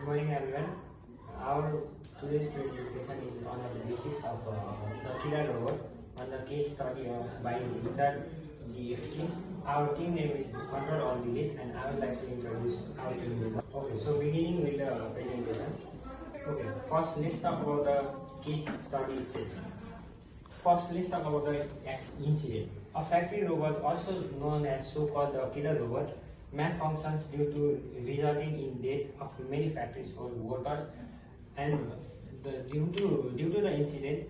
Good morning, everyone. Our today's presentation is on the basis of the killer robot on the case study by Richard G. Epstein. Our team name is Control Alt Delete, and I would like to introduce our team member. Okay, so beginning with the presentation. Okay, first let's talk about the case study itself. First, let's talk about the incident. A factory robot, also known as so-called killer robot, malfunctions due to resulting in death of many factories or workers, and due to the incident,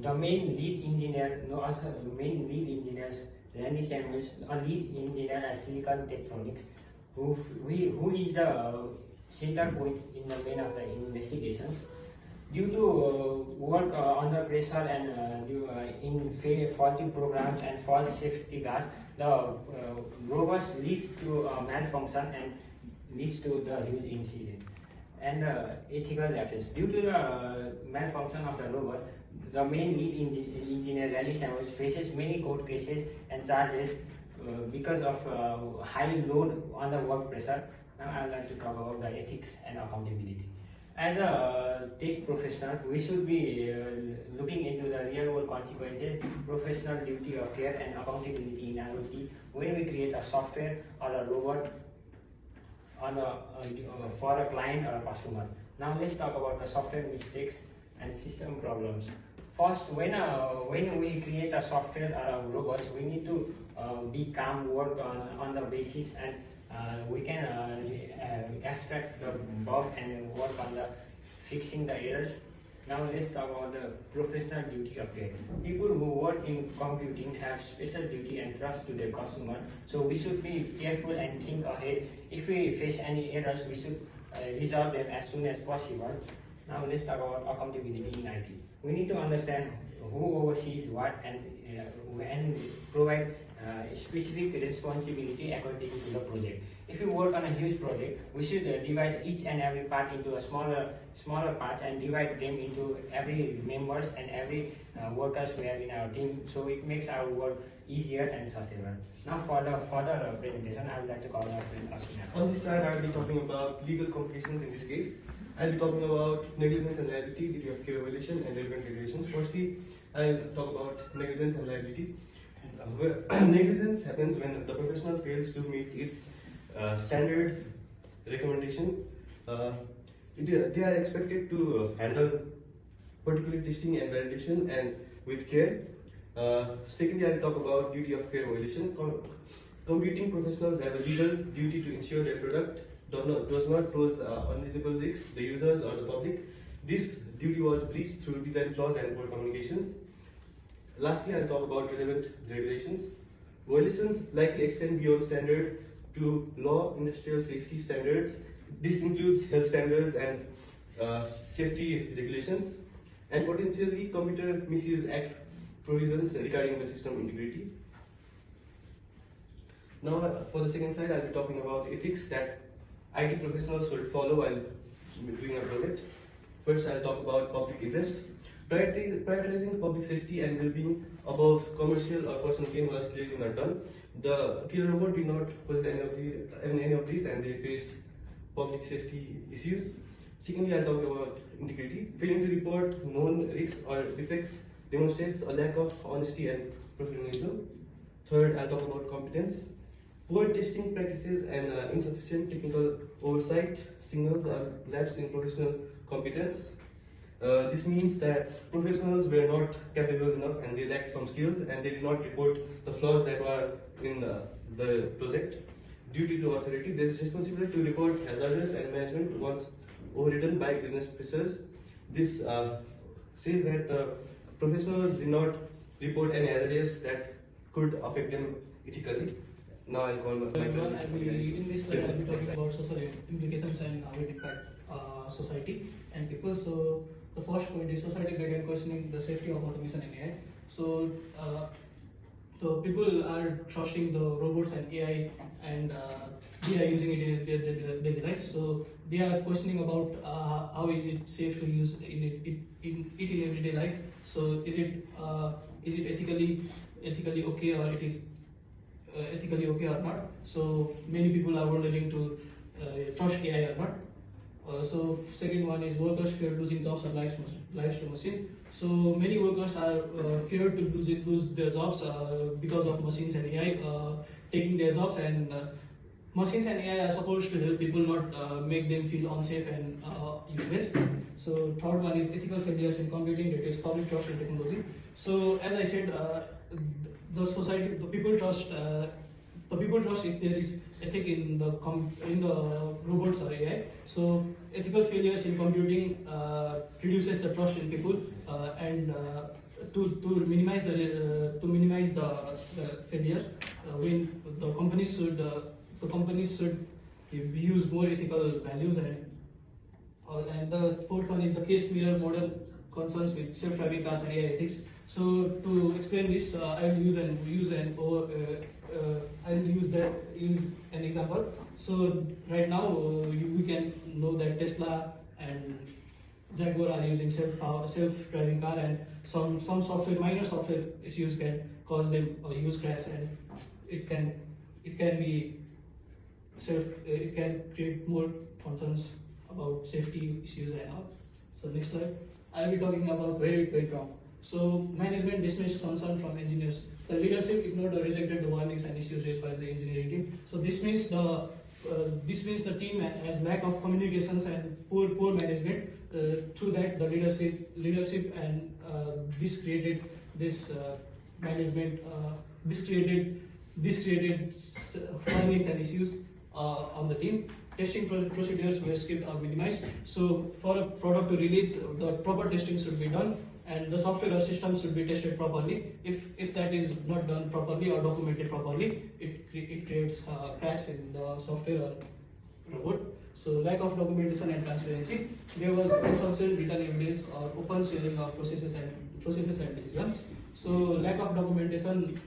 the main lead engineer, Randy Samuels, a lead engineer at Silicon Techtronics, who is the center point in the main of the investigations. Due to work under pressure and in faulty programs and false safety guards, the robots leads to malfunction and leads to the huge incident. And ethical lapses. Due to the malfunction of the robot, the main lead engineer Randy Samuels faces many court cases and charges because of high load on the work pressure. Now I would like to talk about the ethics and accountability. As a tech professional, we should be looking into the real world consequences, professional duty of care, and accountability in IoT when we create a software or a robot on for a client or a customer. Now let's talk about the software mistakes and system problems. First, when we create a software or a robot, we need to be calm, work on the basis, and we can abstract the bug and work on the fixing the errors. Now let's talk about the professional duty of care. People who work in computing have special duty and trust to their customer, so we should be careful and think ahead. If we face any errors, we should resolve them as soon as possible. Now let's talk about accountability in IT. We need to understand who oversees what and provide specific responsibility according to the project. If you work on a huge project, we should divide each and every part into a smaller parts and divide them into every members and every workers we have in our team, so it makes our work easier and sustainable. Now for the further presentation, I would like to call our friend Acharya. On this slide, I will be talking about legal complications in this case. I will be talking about negligence and liability, duty of care violation, and relevant regulations. Firstly, I will talk about negligence and liability. Negligence happens when the professional fails to meet its standard recommendation. They are expected to handle particular testing and validation and with care. Secondly, I will talk about duty of care violation. Computing professionals have a legal duty to ensure their product does not pose unreasonable risks to the users or the public. This duty was breached through design flaws and poor communications. Lastly, I will talk about relevant regulations. Violations likely extend beyond standard to law, industrial safety standards. This includes health standards and safety regulations, and potentially Computer Misuse Act provisions regarding the system integrity. Now, for the second slide, I will be talking about ethics that IT professionals should follow while doing a project. First, I will talk about public interest. Prioritizing public safety and well-being above commercial or personal gain was clearly not done. The killer robot did not possess any of these, and they faced public safety issues. Secondly, I'll talk about integrity. Failing to report known risks or defects demonstrates a lack of honesty and professionalism. Third, I'll talk about competence. Poor testing practices and insufficient technical oversight signals a lapse in professional competence. This means that professionals were not capable enough and they lacked some skills, and they did not report the flaws that were in the project. Duty to authority, there is responsibility to report hazards and management once overridden by business pressures. This says that the professionals did not report any hazards that could affect them ethically. Now I'll call my in this slide, I'll be talking about social implications and how it impact society and people. So the first point is society began questioning the safety of automation in AI. So the people are trusting the robots and AI, and they are using it in their daily life. So they are questioning about how is it safe to use in everyday life. So is it ethically okay, or it is ethically okay or not? So many people are wondering to trust AI or not. So second one is workers fear losing jobs or lives to machine. So many workers are feared to lose their jobs because of machines and AI taking their jobs, and machines and AI are supposed to help people, not make them feel unsafe and useless. So third one is ethical failures in computing, that is public trust in technology. So as I said, the society, the people trust if there is ethic in the robots or AI. So ethical failures in computing reduces the trust in people, and to minimize the failure, when the companies should use more ethical values, and the fourth one is the case mirror model concerns with self-driving cars and AI ethics. So to explain this, I'll use an example. So right now we can know that Tesla and Jaguar are using self-driving car, and some minor software issues can cause them a huge crash, and it can create more concerns about safety issues and all. So next slide. I'll be talking about where it went wrong. So management dismissed concern from engineers. The leadership ignored or rejected the warnings and issues raised by the engineering team. So this means the team has lack of communications and poor management. Through that, the leadership and this created warnings and issues on the team. Testing procedures were skipped or minimized. So for a product to release, the proper testing should be done, and the software or system should be tested properly. If that is not done properly or documented properly, it creates crash in the software or robot. So lack of documentation and transparency. There was insufficient written evidence or open sharing of processes and decisions. So lack of documentation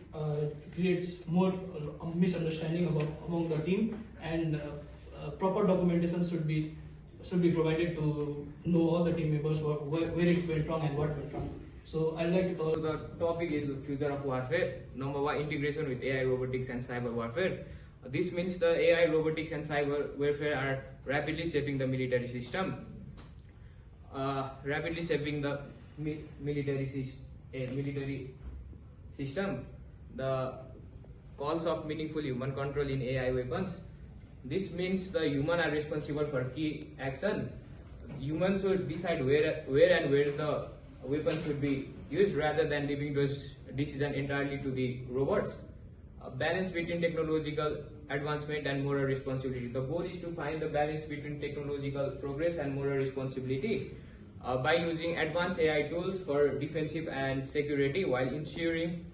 creates more misunderstanding among the team, and proper documentation should be provided to know all the team members where it went wrong and what went wrong. So I'd like to So the topic is the future of warfare. Number one, integration with AI, robotics, and cyber warfare. This means the AI, robotics, and cyber warfare are rapidly shaping the military system. Military system. The calls of meaningful human control in AI weapons. This means the human are responsible for key action. Humans should decide where the weapon should be used, rather than leaving those decisions entirely to the robots. A balance between technological advancement and moral responsibility. The goal is to find the balance between technological progress and moral responsibility by using advanced AI tools for defensive and security, while ensuring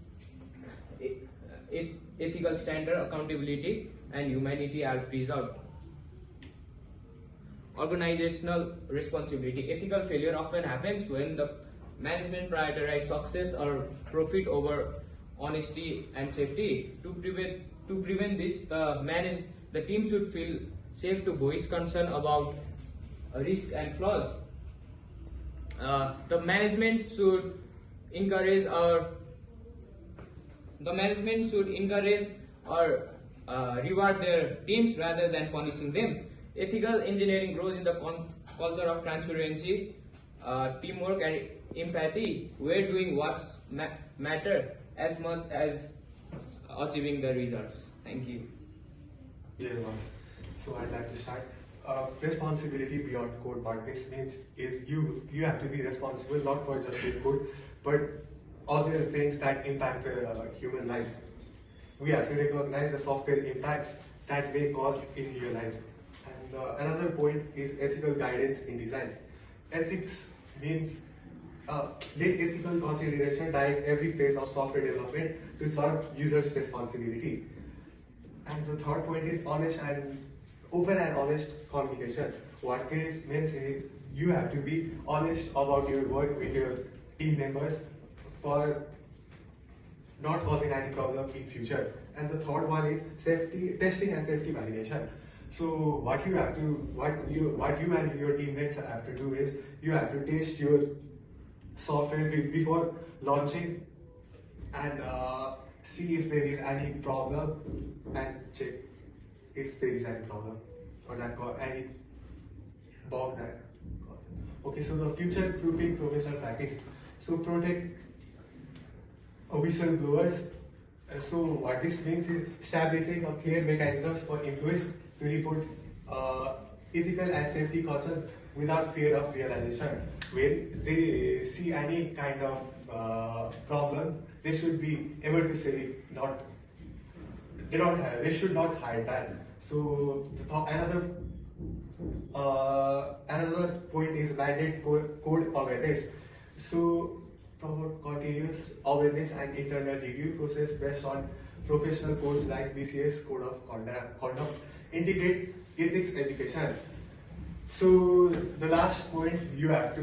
ethical standard, accountability, and humanity are preserved. Organizational responsibility. Ethical failure often happens when the management prioritizes success or profit over honesty and safety. To prevent this, the team should feel safe to voice concern about risk and flaws. The management should encourage or reward their teams rather than punishing them. Ethical engineering grows in the culture of transparency, teamwork, and empathy, where doing what's matter as much as achieving the results. Thank you. Yeah, so I'd like to start. Responsibility beyond code part. This means you have to be responsible not for just your code, but other things that impact human life. We have to recognize the software impacts that may cause in your life. And another point is ethical guidance in design. Ethics means let ethical consideration direct every phase of software development to serve users' responsibility. And the third point is open and honest communication. What this means is you have to be honest about your work with your team members for not causing any problem in future. And the third one is testing and safety validation. So what you and your teammates have to do is you have to test your software before launching and see if there is any problem and check if there is any problem or any Bob that. Okay, so the future-proofing professional practice. So protect whistleblowers. So what this means is establishing a clear mechanisms for employees to report ethical and safety concerns without fear of realization. When they see any kind of problem, they should be able to say it, they should not hide that. So another point is mandate code awareness. So promote continuous awareness and internal review process based on professional codes like BCS code of conduct. Integrate ethics education. So the last point, you have to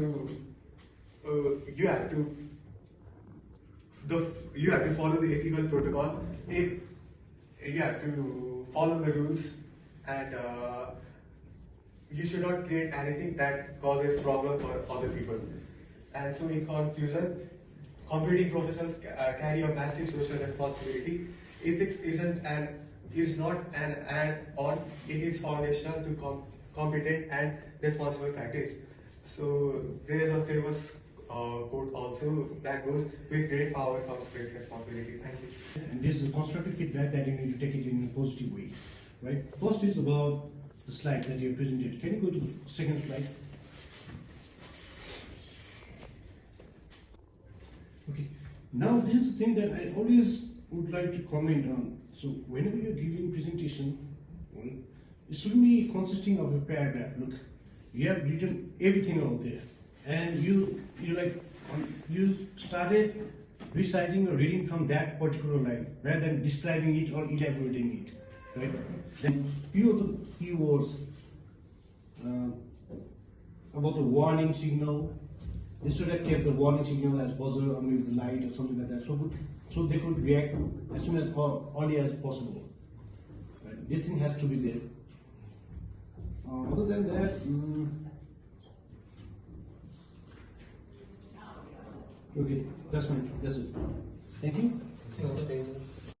follow the ethical protocol. You have to follow the rules, and you should not create anything that causes problem for other people. And so in conclusion, computing professionals carry a massive social responsibility. Ethics is not an add-on, it is foundational to competent and responsible practice. So there is a famous quote also that goes, with great power comes great responsibility. Thank you. And this is a constructive feedback that you need to take it in a positive way, right? First is about the slide that you presented. Can you go to the second slide? Okay. Now this is the thing that I always would like to comment on. So whenever you're giving presentation, well, it shouldn't be consisting of a paragraph. Look, you have written everything out there, and you started reciting or reading from that particular line rather than describing it or elaborating it, right? Then few of the keywords about the warning signal. They should have kept the warning signal as buzzer or maybe the light or something like that, so they could react as soon as early as possible. Right? This thing has to be there. Other than that, okay, that's fine. That's it. Thank you. Yes, sir.